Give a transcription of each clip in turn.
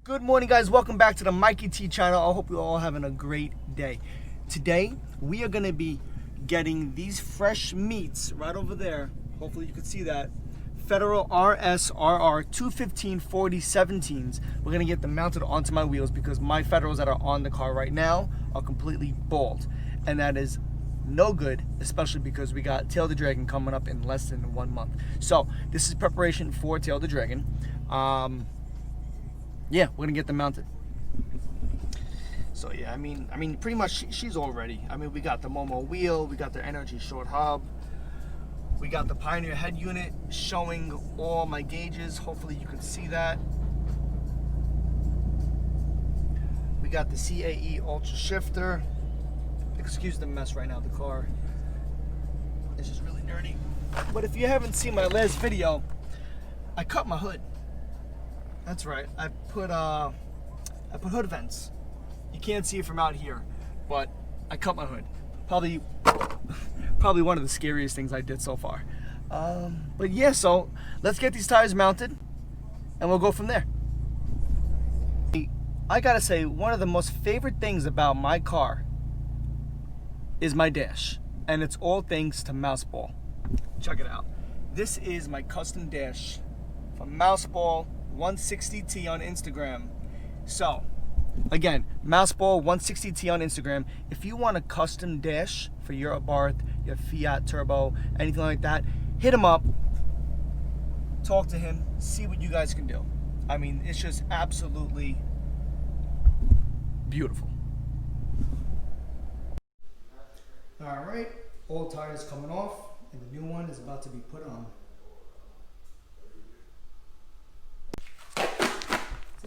Good morning, guys. Welcome back to the Mikey T channel. I hope you're all having a great day. Today, we are going to be getting these fresh meats right over there. Hopefully you can see that. Federal RSRR 215/4017s. We're going to get them mounted onto my wheels because my Federals that are on the car right now are completely bald. And that is no good, especially because we got Tail the Dragon coming up in less than 1 month. So this is preparation for Tail the Dragon. Yeah, we're gonna get them mounted. So yeah, I mean, pretty much she's all ready. I mean, we got the Momo wheel, we got the Energy short hub, we got the Pioneer head unit showing all my gauges. Hopefully you can see that. We got the CAE Ultra Shifter. Excuse the mess right now. The car is just really dirty. But if you haven't seen my last video, I cut my hood. That's right. I put hood vents. You can't see it from out here, but I cut my hood. Probably one of the scariest things I did so far. But yeah, so let's get these tires mounted, and we'll go from there. I gotta say, one of the most favorite things about my car is my dash, and it's all thanks to Mouseball. Check it out. This is my custom dash from Mouseball 160T on Instagram. So again, Mouseball 160T on Instagram. If you want a custom dash for your Abarth, your Fiat Turbo, anything like that, hit him up, talk to him, see what you guys can do. I mean, it's just absolutely beautiful. All right, old tires coming off, and the new one is about to be put on.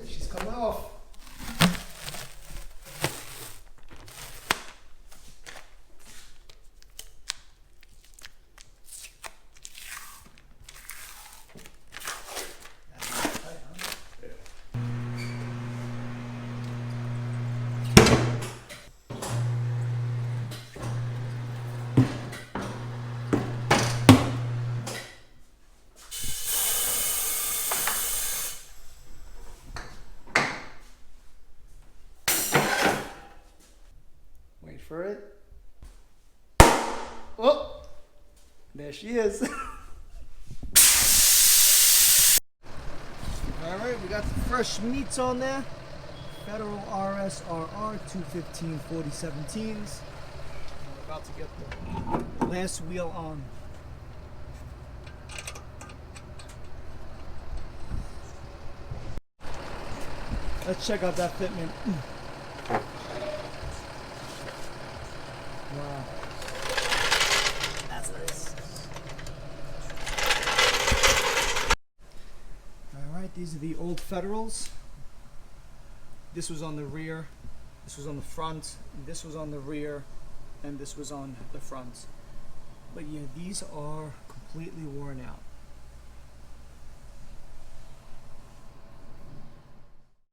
She's coming off. For it. Oh, there she is. All right, we got the fresh meats on there. Federal RSRR 215/4017s. We're about to get the last wheel on. Let's check out that fitment. Wow. That's nice. Alright, these are the old Federals. This was on the rear, this was on the front, this was on the rear, and this was on the front. But yeah, these are completely worn out.